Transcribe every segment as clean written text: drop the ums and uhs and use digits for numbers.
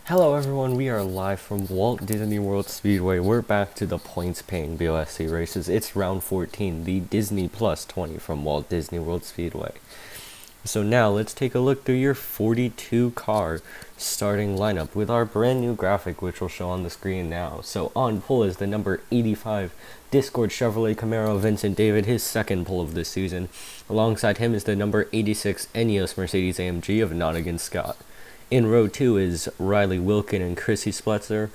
Hello everyone, we are live from Walt Disney World Speedway. We're back to the points paying BOSC races. It's round 14, the Disney Plus 20 from Walt Disney World Speedway. So now let's take a look through your 42 car starting lineup with our brand new graphic, which will show on the screen now. So on pole is the number 85 Discord Chevrolet Camaro Vincent David, his second pole of this season. Alongside him is the number 86 Eneos Mercedes AMG of Nottingham Scott. In row 2 is Riley Wilkin and Chrissy Spletzer.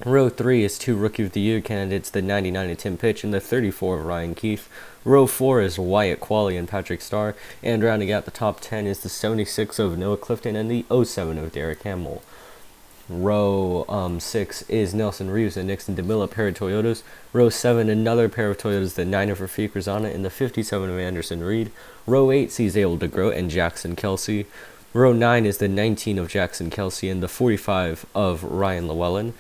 Row 3 is two Rookie of the Year candidates, the 99 of Tim Pitch and the 34 of Ryan Keefe. Row 4 is Wyatt Qualley and Patrick Starr. And rounding out the top 10 is the 76 of Noah Clifton and the 07 of Derek Hamill. Row 6 is Nelson Reeves and Nixon DeMilla, pair of Toyotas. Row 7, another pair of Toyotas, the 9 of Rafiq Razana and the 57 of Anderson Reed. Row 8 sees Abel DeGroat and Jackson Kelsey. Row 9 is the 19 of Jackson Kelsey and the 45 of Ryan Llewellyn.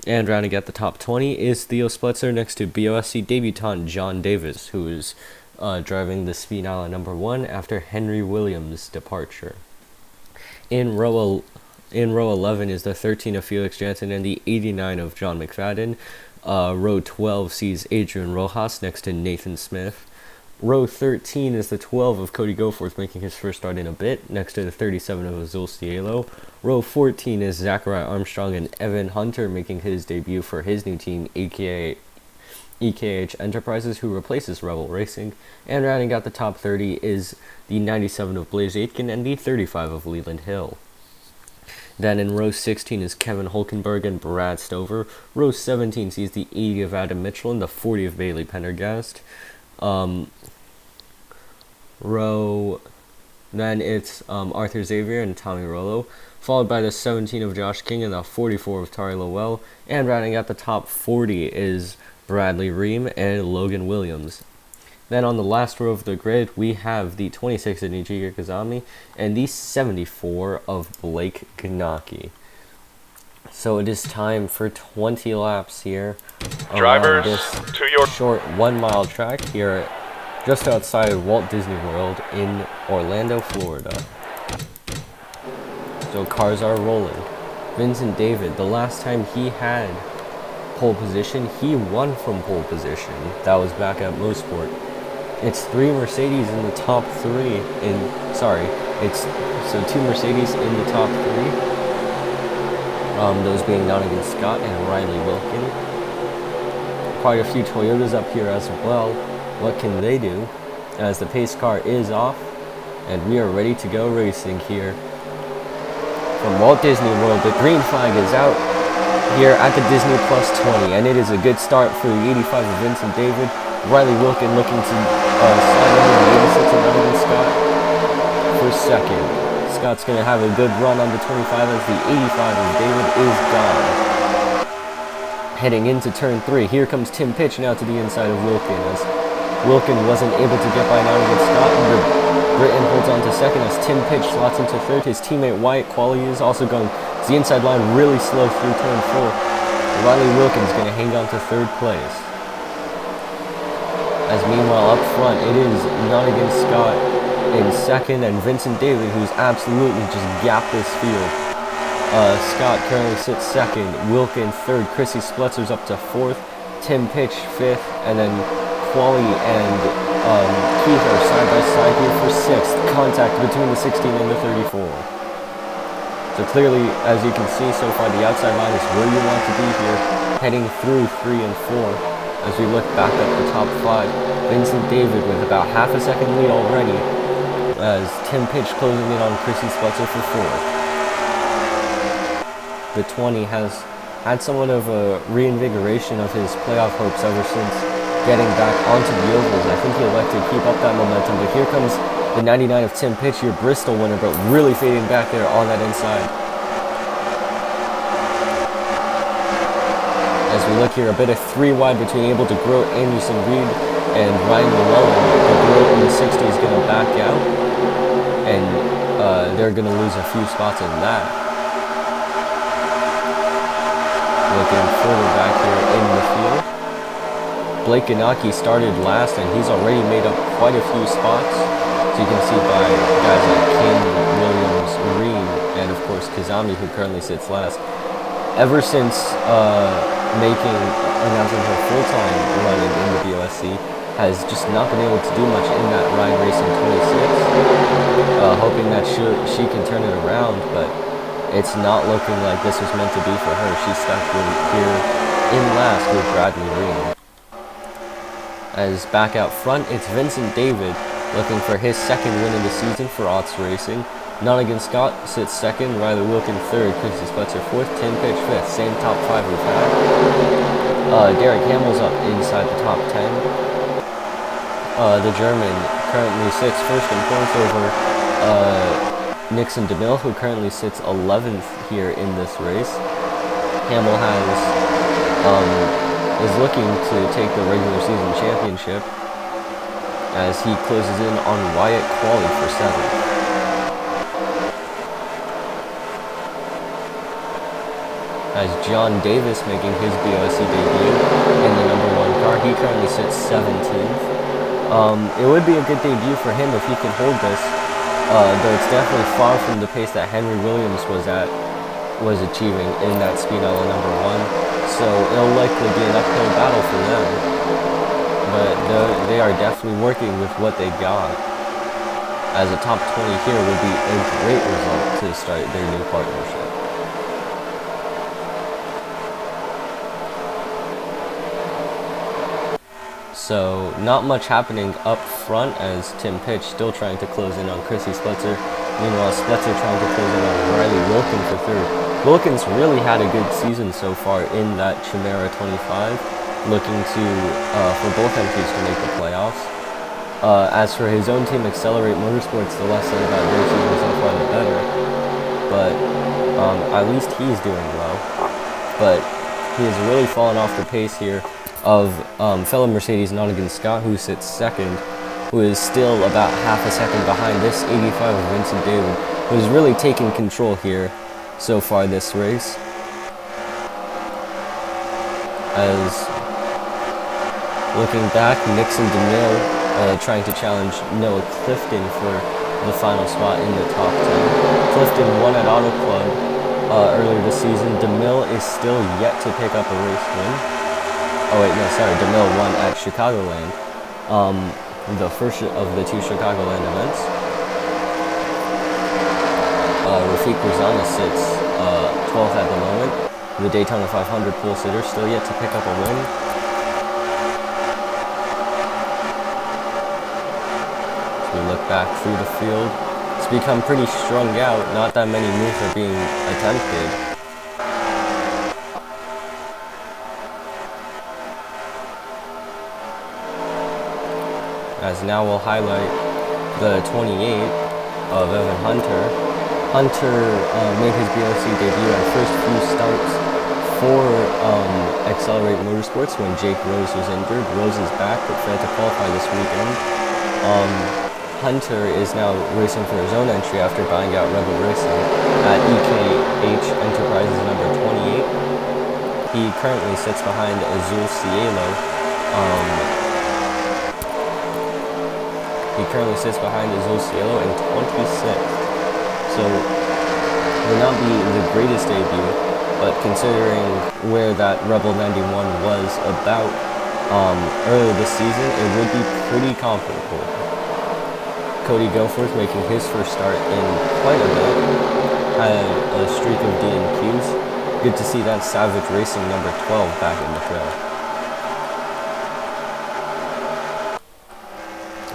And rounding out the top 20 is Theo Spletzer next to BOSC debutant John Davis, who is driving the Speed Island number 1 after Henry Williams' departure. In row 11 is the 13 of Felix Jansen and the 89 of John McFadden. Row 12 sees Adrian Rojas next to Nathan Smith. Row 13 is the 12 of Cody Goforth making his first start in a bit, next to the 37 of Azul Cielo. Row 14 is Zachariah Armstrong and Evan Hunter making his debut for his new team, aka EKH Enterprises, who replaces Rebel Racing. And rounding out the top 30 is the 97 of Blaze Aitken and the 35 of Leland Hill. Then in row 16 is Kevin Hulkenberg and Brad Stover. Row 17 sees the 80 of Adam Mitchell and the 40 of Bailey Pendergast. Then it's Arthur Xavier and Tommy Rollo, followed by the 17 of Josh King and the 44 of Tari Lowell, and rounding out the top 40 is Bradley Ream and Logan Williams. Then on the last row of the grid, we have the 26 of Nijika Kazami and the 74 of Blake Gnocchi. So it is time for 20 laps here Drivers, this to your short 1 mile track here just outside Walt Disney World in Orlando, Florida. So cars are rolling. Vincent David, the last time he had pole position, he won from pole position. That was back at Mosport. It's 3 Mercedes in the top 3 it's 2 Mercedes in the top 3. Those being Nottingham Scott and Riley Wilkin. Quite a few Toyotas up here as well. What can they do? As the pace car is off, and we are ready to go racing here. From Walt Disney World, the green flag is out here at the Disney Plus 20, and it is a good start for the 85 of Vincent David. Riley Wilkin looking to slide over the 86 of Nottingham Scott for second. Scott's going to have a good run on the 25 as the 85 of David is gone. Heading into turn 3, here comes Tim Pitch now to the inside of Wilkin as Wilkin wasn't able to get by Nottingham Scott, but Britain holds on to second as Tim Pitch slots into third. His teammate Wyatt Qualley is also going to the inside line really slow through turn 4. Riley Wilkin's going to hang on to third place. As meanwhile up front, it is Nottingham Scott in second and Vincent David, who's absolutely just gapped this field. Scott currently sits second, Wilkin third, Chrissy Spletzer's up to fourth, Tim Pitch fifth, and then Qualley and Keith are side by side here for sixth. Contact between the 16 and the 34. So clearly, as you can see so far, the outside line is where you want to be here, heading through 3 and 4. As we look back at the top 5, Vincent David with about half a second lead already, as Tim Pitch closing in on Chrissy Spletzer for 4th. The 20 has had somewhat of a reinvigoration of his playoff hopes ever since getting back onto the ovals. I think he'll like to keep up that momentum, but here comes the 99 of Tim Pitch, your Bristol winner, but really fading back there on that inside. As we look here, a bit of 3 wide between Abel DeGroat, Anderson Reed, and Ryan Llewellyn. DeGroat in the 60 is going to back out, and they're going to lose a few spots in that. Looking further back here in the field, Blake Gnocchi started last, and he's already made up quite a few spots. So you can see by guys like King, Williams, Reed, and of course Kazami, who currently sits last. Ever since announcing her full-time running in the BOSC, has just not been able to do much in that ride racing 26. Hoping that she can turn it around, but it's not looking like this was meant to be for her. She's stuck here in last with Bradley Green. As back out front, it's Vincent David looking for his second win of the season for Otts Racing. Nonigan Scott sits second, Riley Wilkin third, Chrissy Spletzer fourth, Tim Pitch fifth. Same top five we've had. Derek Hamill's up inside the top 10. The German currently sits first in points over Nixon DeMille, who currently sits 11th here in this race. Hamill is looking to take the regular season championship as he closes in on Wyatt Qualley for 7th. As John Davis making his BOSC debut in the number 1 car, he currently sits 17th. It would be a good debut for him if he can hold this, though it's definitely far from the pace that Henry Williams was achieving in that Speedella number 1, so it'll likely be an uphill battle for them, but they are definitely working with what they got, as a top 20 here would be a great result to start their new partnership. So, not much happening up front as Tim Pitch still trying to close in on Chrissy Spletzer. Meanwhile, Spletzer trying to close in on Riley Wilkin for 3rd. Wilkins really had a good season so far in that Chimera 25, looking for both entries to make the playoffs. As for his own team, Accelerate Motorsports, the less said about their season so far, the better. But at least he's doing well. But he has really fallen off the pace here of fellow Mercedes Nonigan Scott, who sits 2nd, who is still about half a second behind this 85 of Vincent David, who's really taken control here so far this race. As looking back, Nixon DeMille trying to challenge Noah Clifton for the final spot in the top 10. Clifton won at Auto Club earlier this season. DeMille is still yet to pick up a race win. Oh wait, no, sorry, DeMille won at Chicagoland, the first of the 2 Chicagoland events. Rafiq Razana sits 12th at the moment. The Daytona 500 pole sitter still yet to pick up a win. As we look back through the field, it's become pretty strung out. Not that many moves are being attempted. As now we'll highlight the 28 of Evan Hunter. Hunter made his BOC debut at first few starts for Accelerate Motorsports when Jake Rose was injured. Rose is back but failed to qualify this weekend. Hunter is now racing for his own entry after buying out Rebel Racing at EKH Enterprises number 28. He currently sits behind Azul Cielo. He currently sits behind Azul Cielo in 26th. So, will not be the greatest debut, but considering where that Rebel 91 was about earlier this season, it would be pretty comparable. Cody Goforth making his first start in quite a bit, had a streak of DNQs. Good to see that Savage Racing number 12 back in the show.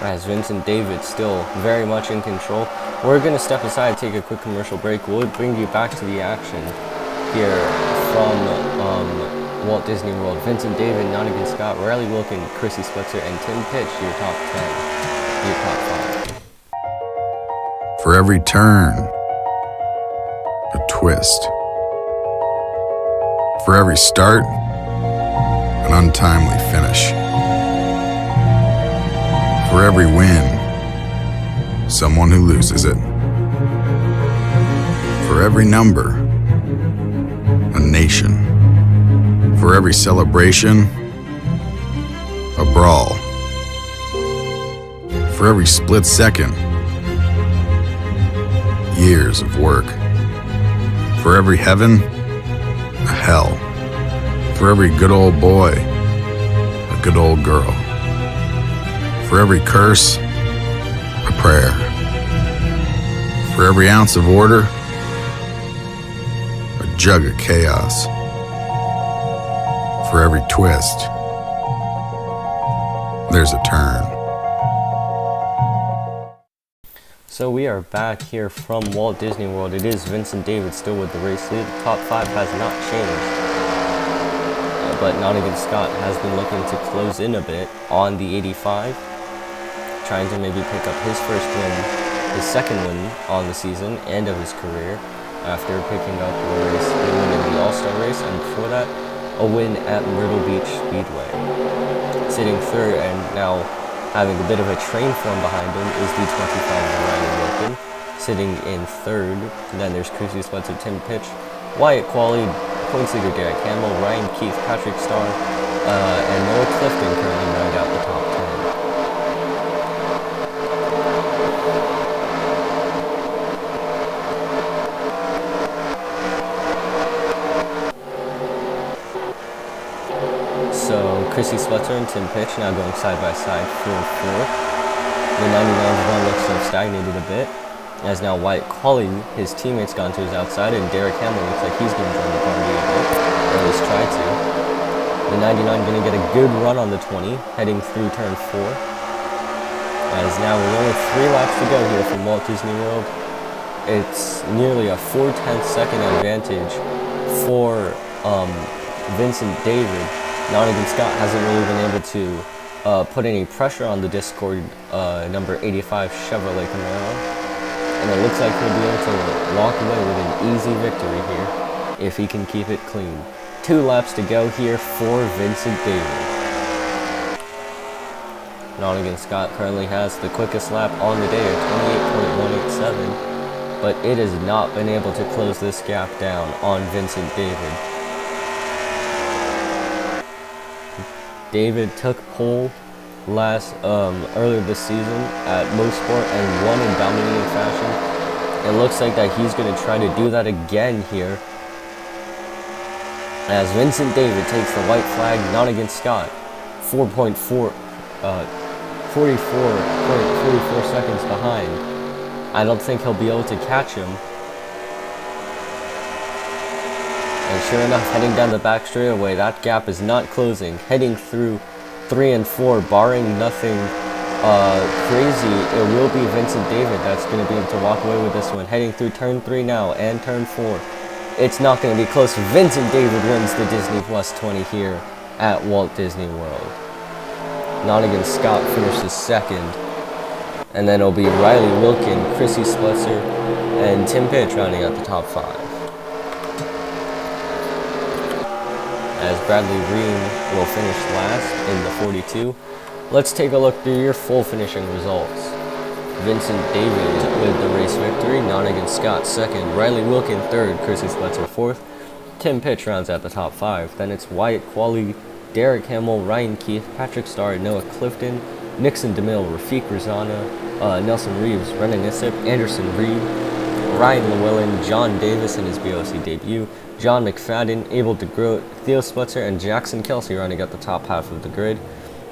As Vincent David still very much in control. We're going to step aside, take a quick commercial break. We'll bring you back to the action here from Walt Disney World. Vincent David, Nonigan Scott, Riley Wilkin, Chrissy Spletzer, and Tim Pitch, your top 10, your top 5. For every turn, a twist. For every start, an untimely finish. For every win, someone who loses it. For every number, a nation. For every celebration, a brawl. For every split second, years of work. For every heaven, a hell. For every good old boy, a good old girl. For every curse, a prayer. For every ounce of order, a jug of chaos. For every twist, there's a turn. So we are back here from Walt Disney World. It is Vincent David still with the race lead. The top 5 has not changed. But Nottingham Scott has been looking to close in a bit on the 85. Trying to maybe pick up his first win, his second win on the season and of his career. After picking up a win in the All-Star race, and before that, a win at Myrtle Beach Speedway. Sitting third and now having a bit of a train form behind him is the 25 Ryan Wilkin. Sitting in third, and then there's Chrissy Spencer, Tim Pitch, Wyatt Qualley, points leader Derek Campbell, Ryan Keith, Patrick Starr, and Noah Clifton currently round out the top 10. So Chrissy Sputzer and Tim Pitch now going side by side, 4-4. The 99's run looks to have stagnated a bit, as now Wyatt Qualley, his teammates, gone to his outside, and Derek Campbell looks like he's going to join the party a bit, or at least try to. The 99 going to get a good run on the 20, heading through turn 4. As now with only 3 laps to go here from Walt Disney World, it's nearly a 4/10 second advantage for Vincent David. Nottingham Scott hasn't really been able to put any pressure on the Discord number 85 Chevrolet Camaro, and it looks like he'll be able to walk away with an easy victory here if he can keep it clean. 2 laps to go here for Vincent David. Nottingham Scott currently has the quickest lap on the day at 28.187, but it has not been able to close this gap down on Vincent David. David took pole earlier this season at Mosport and won in dominating fashion. It looks like that he's going to try to do that again here, as Vincent David takes the white flag. Nottingham Scott 44.44 seconds behind. I don't think he'll be able to catch him. And sure enough, heading down the back straightaway, that gap is not closing. Heading through 3 and 4, barring nothing crazy, it will be Vincent David that's going to be able to walk away with this one. Heading through turn 3 now and turn 4. It's not going to be close. Vincent David wins the Disney Plus 20 here at Walt Disney World. Nottingham Scott finishes second. And then it'll be Riley Wilkin, Chrissy Sputzer, and Tim Pitch rounding out the top 5. As Bradley Ream will finish last in the 42. Let's take a look through your full finishing results. Vincent David with the race victory, Nottingham Scott second, Riley Wilkin third, Chrissy Sputzer fourth, Tim Pitch rounds out the top 5. Then it's Wyatt Qualley, Derek Hamill, Ryan Keith, Patrick Starr, Noah Clifton, Nixon DeMille, Rafiq Rizana, Nelson Reeves, Brennan Issip, Anderson Reed, Ryan Llewellyn, John Davis in his BOC debut, John McFadden, Abel DeGroat, Theo Sputzer, and Jackson Kelsey running out the top half of the grid.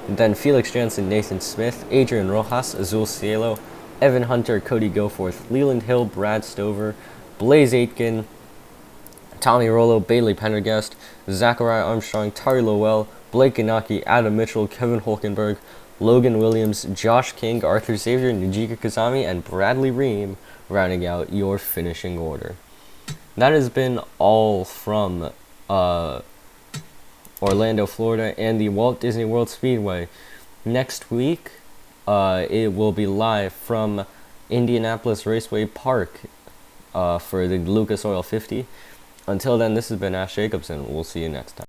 And then Felix Jansen, Nathan Smith, Adrian Rojas, Azul Cielo, Evan Hunter, Cody Goforth, Leland Hill, Brad Stover, Blaze Aitken, Tommy Rollo, Bailey Pendergast, Zachariah Armstrong, Tari Lowell, Blake Ganaki, Adam Mitchell, Kevin Hulkenberg, Logan Williams, Josh King, Arthur Xavier, Nijika Kazami, and Bradley Ream rounding out your finishing order. That has been all from Orlando, Florida, and the Walt Disney World Speedway. Next week, it will be live from Indianapolis Raceway Park for the Lucas Oil 50. Until then, this has been Ash Jacobson. We'll see you next time.